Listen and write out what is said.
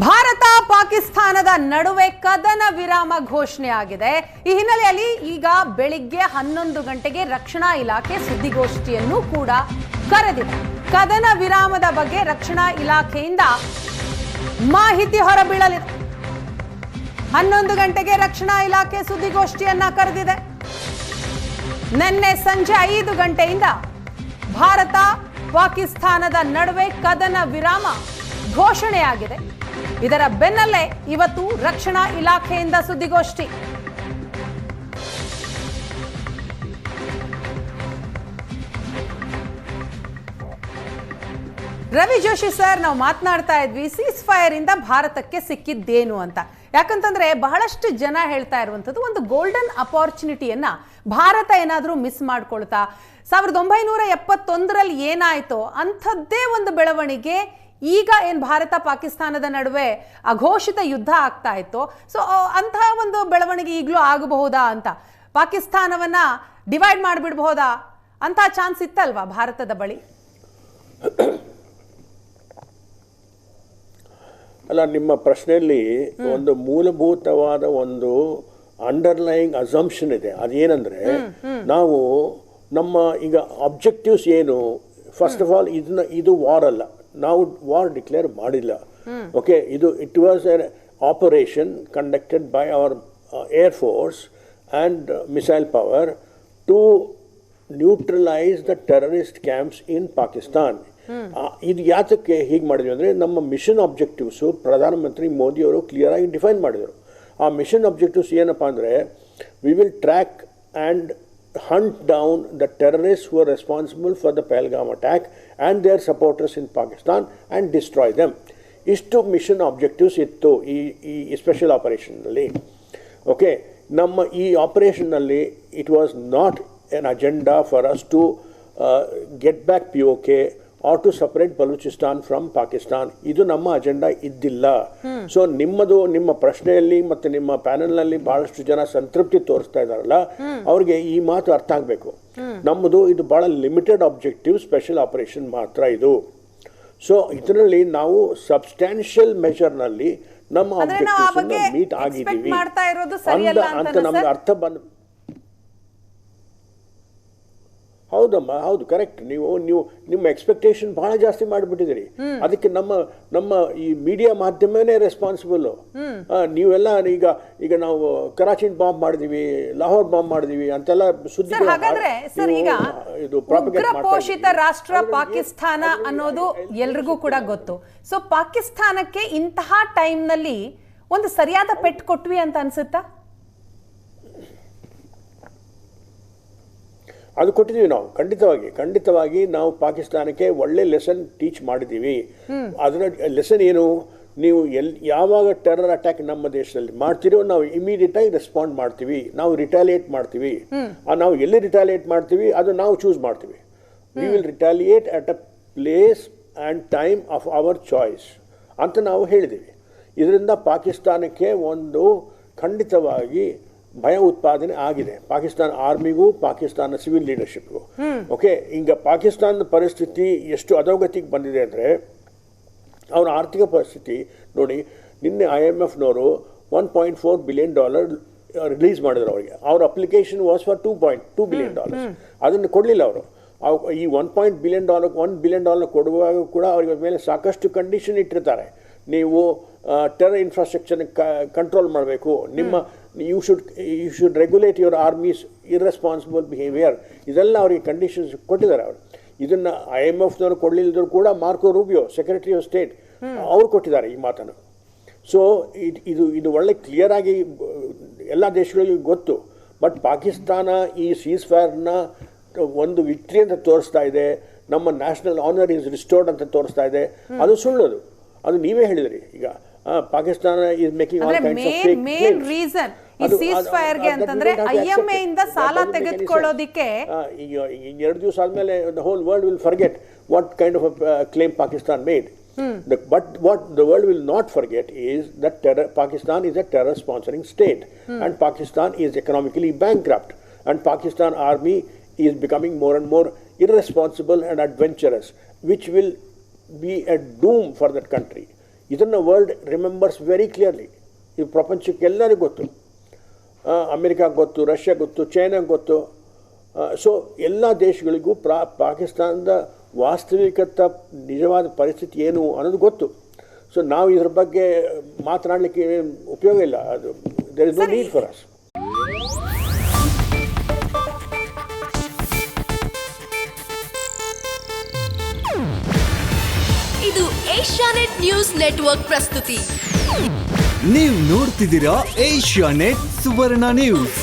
ಭಾರತ ಪಾಕಿಸ್ತಾನದ ನಡುವೆ ಕದನ ವಿರಾಮ ಘೋಷಣೆ ಆಗಿದೆ. ಈ ಹಿನ್ನೆಲೆಯಲ್ಲಿ ಈಗ ಬೆಳಿಗ್ಗೆ 11 ಗಂಟೆಗೆ ರಕ್ಷಣಾ ಇಲಾಖೆ ಸುದ್ದಿಗೋಷ್ಠಿಯನ್ನು ಕೂಡ ಕರೆದಿದೆ. ಕದನ ವಿರಾಮದ ಬಗ್ಗೆ ರಕ್ಷಣಾ ಇಲಾಖೆಯಿಂದ ಮಾಹಿತಿ ಹೊರಬೀಳಲಿದೆ. 11 ಗಂಟೆಗೆ ರಕ್ಷಣಾ ಇಲಾಖೆ ಸುದ್ದಿಗೋಷ್ಠಿಯನ್ನ ಕರೆದಿದೆ. ನಿನ್ನೆ ಸಂಜೆ 5 ಗಂಟೆಯಿಂದ ಭಾರತ ಪಾಕಿಸ್ತಾನದ ನಡುವೆ ಕದನ ವಿರಾಮ ಘೋಷಣೆಯಾಗಿದೆ. ಇದರ ಬೆನ್ನಲ್ಲೇ ಇವತ್ತು ರಕ್ಷಣಾ ಇಲಾಖೆಯಿಂದ ಸುದ್ದಿಗೋಷ್ಠಿ. ರವಿ ಜೋಶಿ ಸರ್, ನಾವು ಮಾತನಾಡ್ತಾ ಇದ್ವಿ ಸೀಸ್ ಫೈರ್ ಇಂದ ಭಾರತಕ್ಕೆ ಸಿಕ್ಕಿದ್ದೇನು ಅಂತ. ಯಾಕಂತಂದ್ರೆ ಬಹಳಷ್ಟು ಜನ ಹೇಳ್ತಾ ಇರುವಂಥದ್ದು ಒಂದು ಗೋಲ್ಡನ್ ಅಪಾರ್ಚುನಿಟಿಯನ್ನ ಭಾರತ ಏನಾದರೂ ಮಿಸ್ ಮಾಡ್ಕೊಳ್ತಾ 1971ರಲ್ಲಿ ಏನಾಯ್ತೋ ಅಂಥದ್ದೇ ಒಂದು ಬೆಳವಣಿಗೆ ಈಗ ಏನು ಭಾರತ ಪಾಕಿಸ್ತಾನದ ನಡುವೆ ಅಘೋಷಿತ ಯುದ್ಧ ಆಗ್ತಾ ಇತ್ತು. ಸೊ ಅಂತಹ ಒಂದು ಬೆಳವಣಿಗೆ ಈಗಲೂ ಆಗಬಹುದಾ ಅಂತ, ಪಾಕಿಸ್ತಾನವನ್ನ ಡಿವೈಡ್ ಮಾಡಿಬಿಡಬಹುದಾ ಅಂತ ಚಾನ್ಸ್ ಇತ್ತಲ್ವಾ ಭಾರತದ ಬಳಿ? ಅಲ್ಲ, ನಿಮ್ಮ ಪ್ರಶ್ನೆಯಲ್ಲಿ ಒಂದು ಮೂಲಭೂತವಾದ ಒಂದು ಅಂಡರ್ಲೈಯಿಂಗ್ ಅಸಂಪ್ಷನ್ ಇದೆ. ಅದೇನಂದ್ರೆ, ನಾವು ನಮ್ಮ ಈಗ ಅಬ್ಜೆಕ್ಟಿವ್ಸ್ ಏನು, ಫಸ್ಟ್ ಆಫ್ ಆಲ್ ಇದು ವಾರ್ ಅಲ್ಲ, ನಾವು ವಾರ್ ಡಿಕ್ಲೇರ್ ಮಾಡಿಲ್ಲ. Okay, it was an operation conducted by our air force and missile power to neutralise the terrorist camps in Pakistan. ಇದು ಯಾತಕ್ಕೆ ಹೀಗೆ ಮಾಡಿದ್ವಿ ಅಂದರೆ, ನಮ್ಮ ಮಿಷನ್ ಆಬ್ಜೆಕ್ಟಿವ್ಸು ಪ್ರಧಾನಮಂತ್ರಿ ಮೋದಿಯವರು ಕ್ಲಿಯರ್ ಆಗಿ ಡಿಫೈನ್ ಮಾಡಿದರು. ಆ ಮಿಷನ್ ಆಬ್ಜೆಕ್ಟಿವ್ಸ್ ಏನಪ್ಪ ಅಂದರೆ, we will track and hunt down the terrorists who are responsible for the Pahalgam attack and their supporters in Pakistan and destroy them. Ishtu mission objectives ittu ee special operation nalli. Okay, namma ee operation nalli it was not an agenda for us to get back POK or to separate Balochistan from Pakistan. ಇದು ನಮ್ಮ agenda ಇದ್ದಿಲ್ಲ. So ನಿಮ್ಮ ಪ್ರಶ್ನೆಯಲ್ಲಿ ಮತ್ತು ನಿಮ್ಮ ಪ್ಯಾನೆಲ್ನಲ್ಲಿ ಬಹಳಷ್ಟು ಜನ ಸಂತೃಪ್ತಿ ತೋರಿಸ್ತಾ ಇದ್ದಾರಲ್ಲ, ಅವ್ರಿಗೆ ಈ ಮಾತು ಅರ್ಥ ಆಗಬೇಕು. ಇದು ಬಹಳ ಲಿಮಿಟೆಡ್ ಆಬ್ಜೆಕ್ಟಿವ್ ಸ್ಪೆಷಲ್ ಆಪರೇಷನ್ ಮಾತ್ರ ಇದು. ಸೊ ಇದರಲ್ಲಿ ನಾವು ಸಬ್ಸ್ಟ್ಯಾನ್ಷಿಯಲ್ ಮೆಷರ್ನಲ್ಲಿ ನಮ್ಮ ಆಬ್ಜೆಕ್ಟಿವ್ಸ್ ಮೀಟ್ ಆಗಿದ್ದೀವಿ ಅಂತ ನಮ್ಗೆ ಅರ್ಥ ಬಂದ. ಹೌದಮ್ಮ, ಹೌದು, ಕರೆಕ್ಟ್. ನೀವು ನಿಮ್ಮ ಎಕ್ಸ್ಪೆಕ್ಟೇಷನ್ ಬಹಳ ಜಾಸ್ತಿ ಮಾಡಿಬಿಟ್ಟಿದ್ದೀರಿ. ಅದಕ್ಕೆ ನಮ್ಮ ಈ ಮೀಡಿಯಾ ಮಾಧ್ಯಮನೇ ರೆಸ್ಪಾನ್ಸಿಬಲ್. ನೀವೆಲ್ಲ ಈಗ ನಾವು ಕರಾಚಿ ಬಾಂಬ್ ಮಾಡಿದೀವಿ, ಲಾಹೋರ್ ಬಾಂಬ್ ಮಾಡಿದೀವಿ ಅಂತೆಲ್ಲ ಸುದ್ದಿ ಪೋಷಿತ ರಾಷ್ಟ್ರ ಪಾಕಿಸ್ತಾನ ಅನ್ನೋದು ಎಲ್ರಿಗೂ ಕೂಡ ಗೊತ್ತು. ಸೊ ಪಾಕಿಸ್ತಾನಕ್ಕೆ ಇಂತಹ ಟೈಮ್ನಲ್ಲಿ ಒಂದು ಸರಿಯಾದ ಪೆಟ್ಟು ಕೊಟ್ವಿ ಅಂತ ಅನ್ಸುತ್ತಾ? ಅದು ಕೊಟ್ಟಿದ್ದೀವಿ ನಾವು. ಖಂಡಿತವಾಗಿ ನಾವು ಪಾಕಿಸ್ತಾನಕ್ಕೆ ಒಳ್ಳೆ ಲೆಸನ್ ಟೀಚ್ ಮಾಡಿದ್ದೀವಿ. ಅದರ ಲೆಸನ್ ಏನು, ನೀವು ಯಾವಾಗ ಟೆರರ್ ಅಟ್ಯಾಕ್ ನಮ್ಮ ದೇಶದಲ್ಲಿ ಮಾಡ್ತೀರೋ ನಾವು ಇಮಿಡಿಯೇಟ್ ಆಗಿ ರೆಸ್ಪಾಂಡ್ ಮಾಡ್ತೀವಿ, ನಾವು ರಿಟಾಲಿಯೇಟ್ ಮಾಡ್ತೀವಿ. ನಾವು ಎಲ್ಲಿ ರಿಟಾಲಿಯೇಟ್ ಮಾಡ್ತೀವಿ ಅದು ನಾವು ಚೂಸ್ ಮಾಡ್ತೀವಿ. We will retaliate at a place and time of our choice ಅಂತ ನಾವು ಹೇಳಿದ್ದೀವಿ. ಇದರಿಂದ ಪಾಕಿಸ್ತಾನಕ್ಕೆ ಒಂದು ಖಂಡಿತವಾಗಿ ಭಯ ಉತ್ಪಾದನೆ ಆಗಿದೆ, ಪಾಕಿಸ್ತಾನ ಆರ್ಮಿಗೂ ಪಾಕಿಸ್ತಾನ ಸಿವಿಲ್ ಲೀಡರ್ಶಿಪ್ಗೂ. ಓಕೆ, ಈಗ ಪಾಕಿಸ್ತಾನದ ಪರಿಸ್ಥಿತಿ ಎಷ್ಟು ಅಧೋಗತಿಗೆ ಬಂದಿದೆ ಅಂದರೆ, ಅವರ ಆರ್ಥಿಕ ಪರಿಸ್ಥಿತಿ ನೋಡಿ. ನಿನ್ನೆ IMFನವರು $1.4 ಬಿಲಿಯನ್ ರಿಲೀಸ್ ಮಾಡಿದ್ರು ಅವರಿಗೆ. ಅವ್ರ ಅಪ್ಲಿಕೇಶನ್ ವಾಸ್ ಫಾರ್ $2.2 ಬಿಲಿಯನ್. ಅದನ್ನು ಕೊಡಲಿಲ್ಲ ಅವರು. ಈ $1 ಬಿಲಿಯನ್ ಕೊಡುವಾಗ ಕೂಡ ಅವರಿಗೆ ಮೇಲೆ ಸಾಕಷ್ಟು ಕಂಡೀಷನ್ ಇಟ್ಟಿರ್ತಾರೆ. ನೀವು ಟೆರರ್ ಇನ್ಫ್ರಾಸ್ಟ್ರಕ್ಚರ್ನ ಕಂಟ್ರೋಲ್ ಮಾಡಬೇಕು, you should regulate your armies irresponsible behaviour, ಇದೆಲ್ಲ ಅವರಿಗೆ ಕಂಡೀಷನ್ಸ್ ಕೊಟ್ಟಿದ್ದಾರೆ ಅವರು. ಇದನ್ನು IMFನವರು ಕೊಡಲಿಲ್ಲದ್ರು ಕೂಡ Marco Rubio, secretary of state, ಅವರು ಕೊಟ್ಟಿದ್ದಾರೆ ಈ ಮಾತನ್ನು. ಸೊ ಇದು ಒಳ್ಳೆ ಕ್ಲಿಯರ್ ಆಗಿ ಎಲ್ಲ ದೇಶಗಳಿಗೂ ಗೊತ್ತು. ಬಟ್ ಪಾಕಿಸ್ತಾನ ಈ ಸೀಸ್ ಫೈರ್ನ ಒಂದು ವಿಕ್ಟ್ರಿ ಅಂತ ತೋರಿಸ್ತಾ ಇದೆ, ನಮ್ಮ ನ್ಯಾಷನಲ್ ಆನರ್ ಈಸ್ ರಿಸ್ಟೋರ್ಡ್ ಅಂತ ತೋರಿಸ್ತಾ ಇದೆ. ಅದು ಸುಳ್ಳದು, ಅದು ನೀವೇ ಹೇಳಿದ್ರಿ. ಈಗ Pakistan is making all kinds of fake main reason ಈ ಸೀಸ್ ಫೈರ್ ಗೆ ಅಂತಂದ್ರೆ IMA ಇಂದ ಸಾಲ ತೆಗೆದುಕೊಳ್ಳೋದಿಕ್ಕೆ ಈಗ 2 ದಿವಸ ಆದ್ಮೇಲೆ the whole world will forget what kind of a claim Pakistan made. But what the world will not forget is that Pakistan is a terror sponsoring state, and Pakistan is economically bankrupt, and Pakistan army is becoming more and more irresponsible and adventurous, which will be a doom for that country. ಇದನ್ನು world remembers very clearly. ಇದು ಪ್ರಪಂಚಕ್ಕೆಲ್ಲರಿಗೂ ಗೊತ್ತು. ಅಮೆರಿಕಾಗೆ ಗೊತ್ತು, Russia ಗೊತ್ತು, ಚೈನಾಗೆ ಗೊತ್ತು. So ಎಲ್ಲ ದೇಶಗಳಿಗೂ ಪಾಕಿಸ್ತಾನದ ವಾಸ್ತವಿಕತ ನಿಜವಾದ ಪರಿಸ್ಥಿತಿ ಏನು ಅನ್ನೋದು ಗೊತ್ತು. ಸೊ ನಾವು ಇದರ ಬಗ್ಗೆ ಮಾತನಾಡಲಿಕ್ಕೆ ಉಪಯೋಗ ಇಲ್ಲ. ಅದು there is no need for us. ಇದು ಏಷ್ಯಾನೆಟ್ ನ್ಯೂಸ್ ನೆಟ್ವರ್ಕ್ ಪ್ರಸ್ತುತಿ. ನೀವು ನೋಡ್ತಿದ್ದೀರಾ ಏಷ್ಯಾನೆಟ್ ಸುವರ್ಣ ನ್ಯೂಸ್.